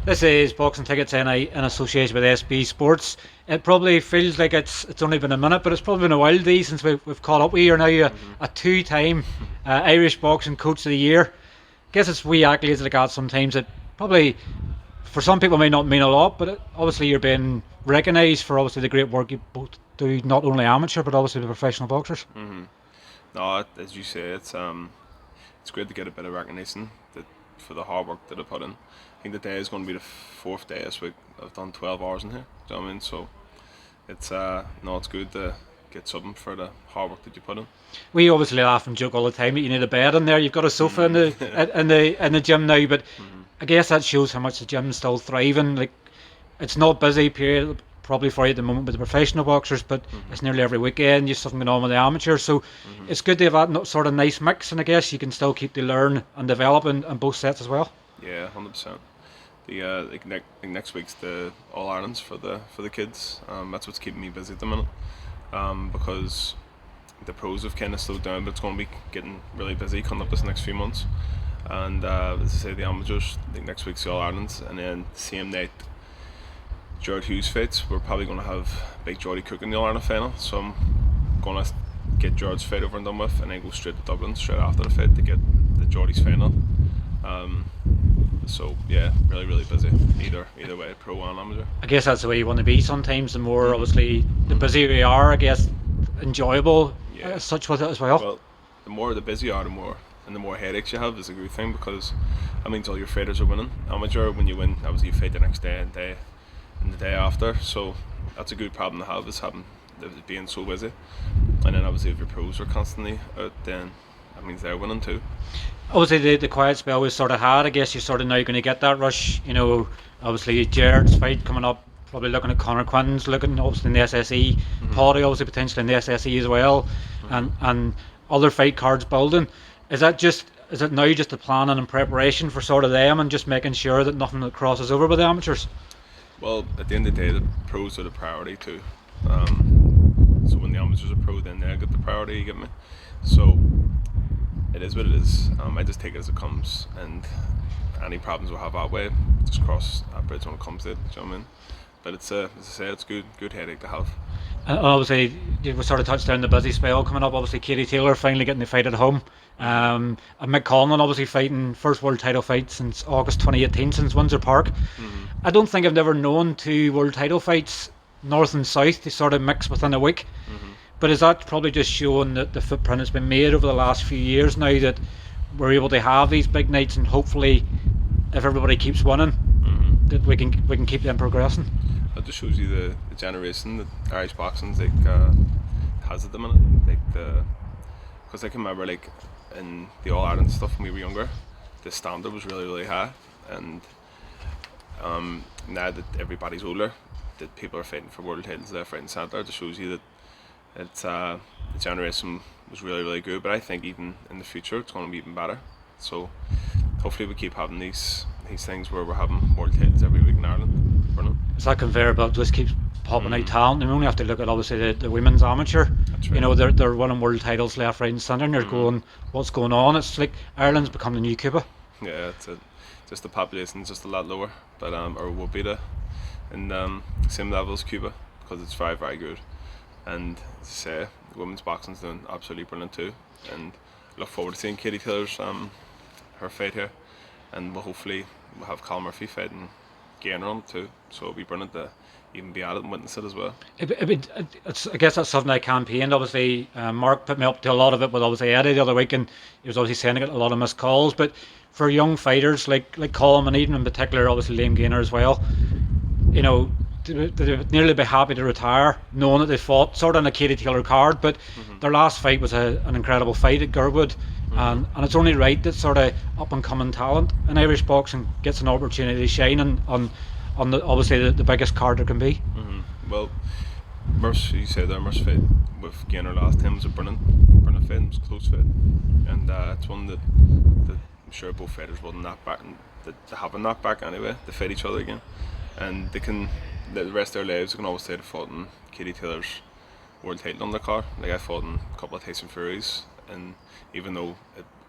This is Boxing Tickets in association with SB Sports. It probably feels like it's only been a minute, but it's probably been a while, Dee, since we've caught up. We are now Hmm. a two-time Irish Boxing Coach of the Year. Guess it's wee accolades like that sometimes. It probably for some people may not mean a lot, but obviously you're being recognised for obviously the great work you both do, not only amateur but obviously the professional boxers. Hmm. No, as you say, it's great to get a bit of recognition for the hard work that I put in. I think the day is going to be the fourth day this week. I've done 12 hours in here. Do you know what I mean? So it's no, it's good to get something for the hard work that you put in. We obviously laugh and joke all the time that you need a bed in there. You've got a sofa in the Hmm. in the gym now, but Hmm. I guess that shows how much the gym's still thriving. Like it's not busy period probably for you at the moment with the professional boxers, but Hmm. it's nearly every weekend. You have something going on with the amateurs, so Hmm. it's good to have that sort of nice mix. And I guess you can still keep to learn and develop in both sets as well. Yeah, 100%. The like next week's the All Irelands for the kids. That's what's keeping me busy at the minute. Because the pros have kind of slowed down, but it's going to be getting really busy coming up this next few months. And as I say, the amateurs, I think next week's the All Irelands, and then same night, Jared Hughes fights. We're probably going to have Big Geordie Cook in the All Ireland final, so I'm going to get Jared's fight over and done with, and then go straight to Dublin straight after the fight to get the Geordie's final. Um, so yeah, really really busy. Either way, pro and amateur. I guess that's the way you want to be sometimes. The more Hmm. obviously the Hmm. busier you are, I guess enjoyable Yeah. such with it as well. Well, the more the busy you are, the more and the more headaches you have is a good thing because that means all your fighters are winning. Amateur, when you win, obviously you fight the next day and the day after. So that's a good problem to have is having being so busy. And then obviously if your pros are constantly out, then that means they're winning too. Obviously the quiet spell we sort of had. I guess you're sort of now going to get that rush. You know, obviously Jared's fight coming up. Probably looking at Conor Quinn's, looking obviously in the SSE, Hmm. Paddy obviously potentially in the SSE as well, Hmm. and other fight cards building. Is it now just the planning and preparation for sort of them and just making sure that nothing that crosses over with the amateurs? Well, at the end of the day, the pros are the priority too. So when the amateurs are pro, then they get the priority. You get me? So it is what it is. I just take it as it comes, and any problems we'll have that way, just cross that bridge when it comes to it. Do you know what I mean? But it's as I say, it's good headache to have. And obviously, we sort of touched on the busy spell coming up. Obviously, Katie Taylor finally getting the fight at home. Hmm. And Mick Conlon obviously fighting first world title fight since August 2018 since Windsor Park. Hmm. I don't think I've never known two world title fights, north and south, to sort of mix within a week. Hmm. But is that probably just showing that the footprint has been made over the last few years now that we're able to have these big nights and hopefully, if everybody keeps winning, Hmm. that we can keep them progressing. That just shows you the generation that Irish boxing's has at the minute. Because I can remember in the All Ireland stuff when we were younger, the standard was really really high, and now that everybody's older, that people are fighting for world titles left, right, and centre. It just shows you that the generation was really really good. But I think even in the future, it's going to be even better. So hopefully we keep having these things where we're having world titles every week in Ireland. Brilliant. It's that conveyor belt just keeps popping out Mm, talent. And we only have to look at obviously the women's amateur. that's You right. know, they're winning world titles left, right, and centre. And you're Mm, going, what's going on? It's like Ireland's mm. become the new Cuba. Yeah, just the population's just a lot lower, but or will be in same level as Cuba because it's very very good. And as I say, women's boxing's doing absolutely brilliant too. And I look forward to seeing Katie Taylor's her fight here, and we'll have Cal Murphy fighting Gainer on it too. So it'll be brilliant to even be at it and witness it as well. I guess that's something I campaigned. Obviously, Mark put me up to a lot of it with obviously Eddie the other week, and he was obviously saying I got a lot of missed calls. But for young fighters like Colin and Eden in particular, obviously Liam Gaynor as well, you know, they'd nearly be happy to retire knowing that they fought sort of on a Katie Taylor card. But Mhm. their last fight was an incredible fight at Gerwood. Mhm. And it's only right that sort of up and coming talent in Irish boxing gets an opportunity to shine on the obviously the biggest card there can be. Mhm. Well, Merce, you said there, Merce fight with Gainer last time was a brilliant fight. It was a close fight, and it's one that I'm sure both fighters will knock back and that they have a knock back anyway. They fight each other again, and they can the rest of their lives. They can always say they fought in Katie Taylor's world title undercard. Like I fought in a couple of Tyson Furies, and even though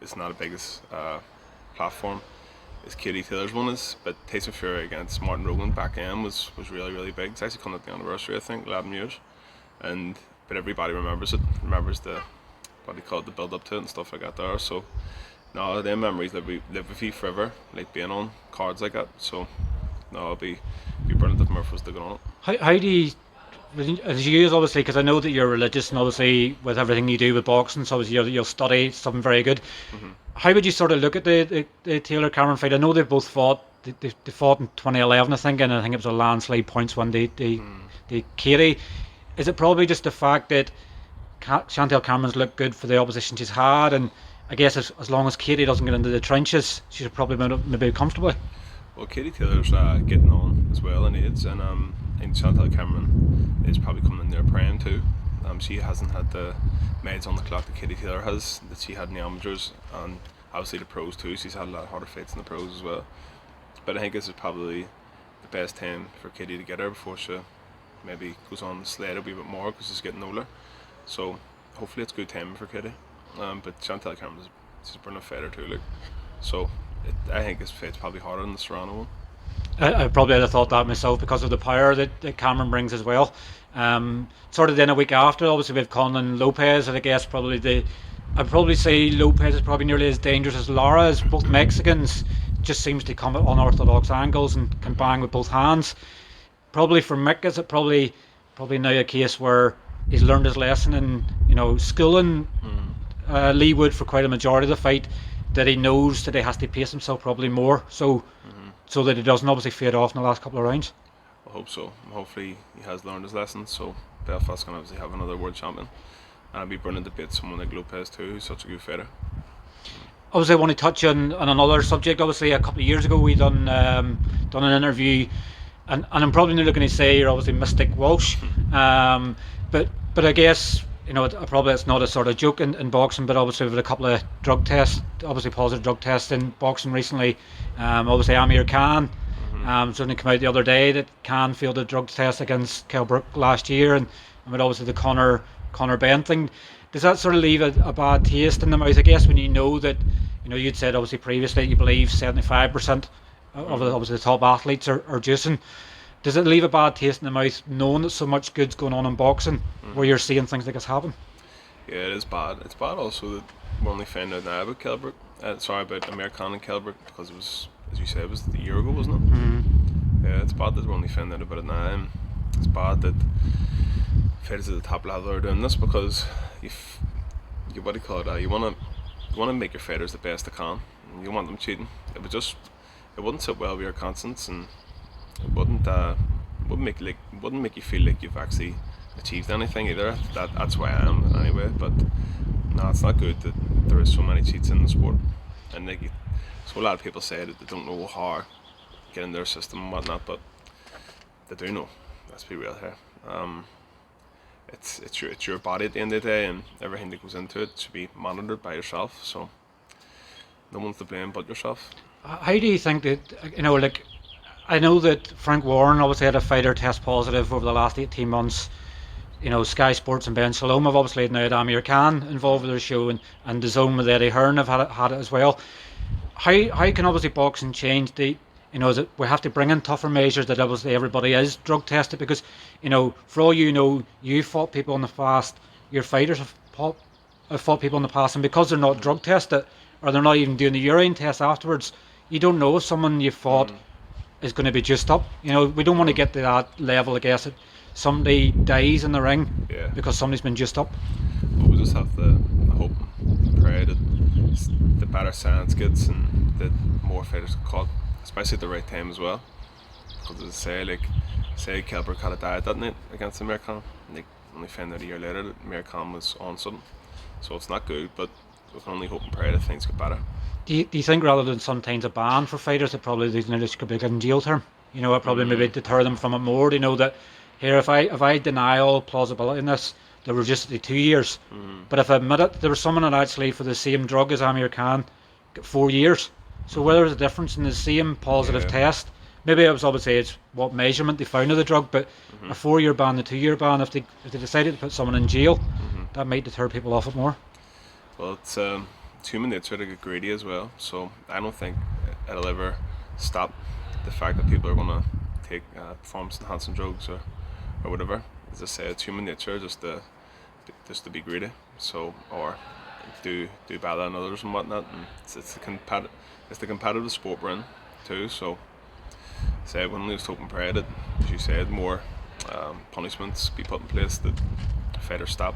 it's not a biggest platform, is Katie Taylor's one is, but Tyson Fury against Martin Rogan back then was really really big. It's actually coming up the anniversary, I think, 11 years, and but everybody remembers it, remembers the what they called the build up to it and stuff like that there. So no, them memories live with you forever, like being on cards like that. So no, be brilliant if Murph was to go on it. How do you, as you use obviously, because I know that you're religious and obviously with everything you do with boxing, so obviously you'll study something very good. How would you sort of look at the Taylor Cameron fight? I know they both fought. They fought in 2011, I think, and I think it was a landslide points when they Katie. Is it probably just the fact that Chantel Cameron's looked good for the opposition she's had, and I guess as long as Katie doesn't get into the trenches, she should probably maybe comfortably. Well, Katie Taylor's getting on as well in age, and Chantal Cameron is probably coming in their prime too. She hasn't had the meds on the clock that Katie Taylor has, that she had in the amateurs, and obviously the pros too. She's had a lot harder fights in the pros as well. But I think this is probably the best time for Katie to get her before she maybe goes on the sled a wee bit more because she's getting older. So hopefully it's good timing for Katie. But Chantal Cameron is a brilliant fighter too. Like, so I think this fight's probably harder than the Serrano one. I probably would have thought that myself because of the power that Cameron brings as well. Sort of then a week after, obviously we have Conlan Lopez, and I guess I'd probably say Lopez is probably nearly as dangerous as Lara, as both Mexicans just seems to come at unorthodox angles and can bang with both hands. Probably for Mick, is it probably now a case where he's learned his lesson and schooling Lee Wood for quite a majority of the fight, that he knows that he has to pace himself probably more, so that he doesn't obviously fade off in the last couple of rounds. I hope so. Hopefully he has learned his lesson, so Belfast can obviously have another world champion, and it'd be brilliant to beat someone like Lopez too, who's such a good fighter. Obviously, I want to touch on another subject. Obviously, a couple of years ago we done an interview, and I'm probably not looking to say you're obviously Mystic Walsh, but I guess probably it's not a sort of joke in boxing, but obviously we've had a couple of drug tests, obviously positive drug tests in boxing recently. Obviously Amir Khan, certainly came out the other day that Khan failed a drug test against Kell Brook last year, and with obviously the Conor Ben thing. Does that sort of leave a bad taste in the mouth? I guess when you know that, you'd said obviously previously you believe 75% of obviously the top athletes are juicing. Does it leave a bad taste in the mouth knowing that so much good's going on in boxing, where you're seeing things like this happen? Yeah, it is bad. It's bad also that we only found out now about Kelbrook. About Amir Khan and Kelbrook, because it was, as you said, it was a year ago, wasn't it? Yeah, it's bad that we only found out about it now. And it's bad that fighters at the top level are doing this, because you what do you call it? You want to make your fighters the best they can. And you want them cheating. It wouldn't sit well with your conscience, and it wouldn't make you feel like you've actually achieved anything either. That's why I am anyway. But no, it's not good that there is so many cheats in the sport, and so a lot of people say that they don't know how to get in their system and whatnot, but they do know. Let's be real here. It's your body at the end of the day, and everything that goes into it should be monitored by yourself. So no one's to blame but yourself. How do you think that I know that Frank Warren obviously had a fighter test positive over the last 18 months. Sky Sports and Ben Salome have obviously now had Amir Khan involved with their show, and DAZN with Eddie Hearn have had it as well. How can obviously boxing change is it we have to bring in tougher measures that obviously everybody is drug tested, because for all you fought people in the past, your fighters have fought people in the past, and because they're not drug tested or they're not even doing the urine test afterwards, you don't know if someone you fought is going to be juiced up. We don't want to get to that level, I guess, that somebody dies in the ring because somebody's been juiced up. Well, we just have to hope and pray that the better science gets and that more fighters get caught, especially at the right time as well. Because as I say Kell Brook had a diet, didn't it, against Amir Khan? And they only found out a year later that Amir Khan was on something. So it's not good, but we can only hope and pray that things get better. Do you think rather than sometimes a ban for fighters, that probably these could be given jail term? It probably maybe deter them from it more. That here, if I deny all plausibility in this, there were just the 2 years. But if I admit it, there was someone that actually for the same drug as Amir Khan got 4 years. So whether there's a difference in the same positive test, maybe it was obviously it's what measurement they found of the drug, but a 4-year ban, a 2-year ban, if they decided to put someone in jail, that might deter people off it more. Well, it's human nature to get greedy as well, so I don't think it'll ever stop the fact that people are gonna take performance enhancing drugs or whatever. As I say, it's human nature just to be greedy. So or do better than others and whatnot. And it's the competitive sport we're in too. So say when we just hope and pray that, as you said, more punishments be put in place that fighters stop.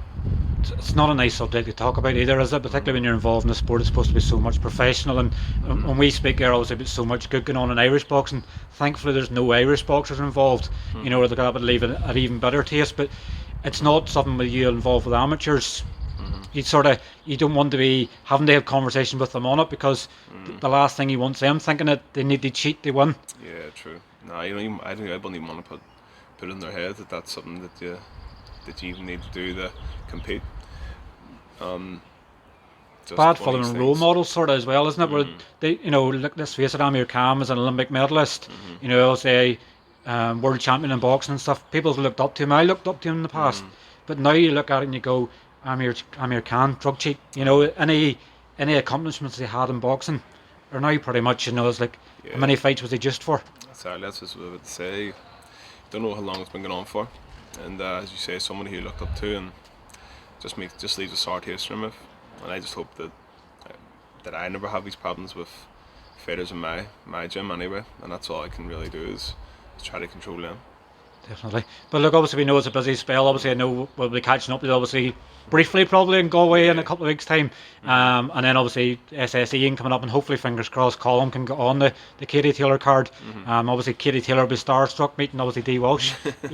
It's not a nice subject to talk about either, is it? Particularly when you're involved in the sport, it's supposed to be so much professional, and when we speak here, obviously, about so much good going on in Irish boxing. Thankfully, there's no Irish boxers involved. You know, that would leave an even better taste. But it's not something where you involved with amateurs. You don't want to be having to have conversation with them on it, because the last thing you want them thinking that they need to cheat to win. Yeah, true. No, I wouldn't even want to put in their head that that's something that you even need to do to compete. Bad following role models, sort of, as well, isn't it? Where they, let's face it, Amir Khan is an Olympic medalist. Say world champion in boxing and stuff. People have looked up to him. I looked up to him in the past, but now you look at it and you go, Amir Khan, drug cheat. Any accomplishments he had in boxing are now pretty much, it's like, how many fights was he just for? Exactly, that's just what I would say. Don't know how long it's been going on for, and as you say, somebody who you looked up to, and just leaves a sour taste in my mouth. And I just hope that I never have these problems with fighters in my gym anyway, and that's all I can really do is try to control them. Definitely. But look, obviously we know it's a busy spell. Obviously I know we'll be catching up with obviously briefly probably in Galway in a couple of weeks' time. And then obviously SSE coming up, and hopefully, fingers crossed, Colin can get on the Katie Taylor card. Obviously Katie Taylor will be starstruck meeting obviously Dee Walsh, but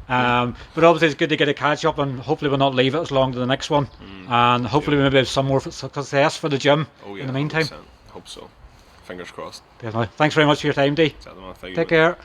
obviously it's good to get a catch up, and hopefully we'll not leave it as long to the next one. And hopefully we maybe have some more success for the gym in the meantime. 100%. Hope so. Fingers crossed. Definitely. Thanks very much for your time, Dee. Thank you. Take care.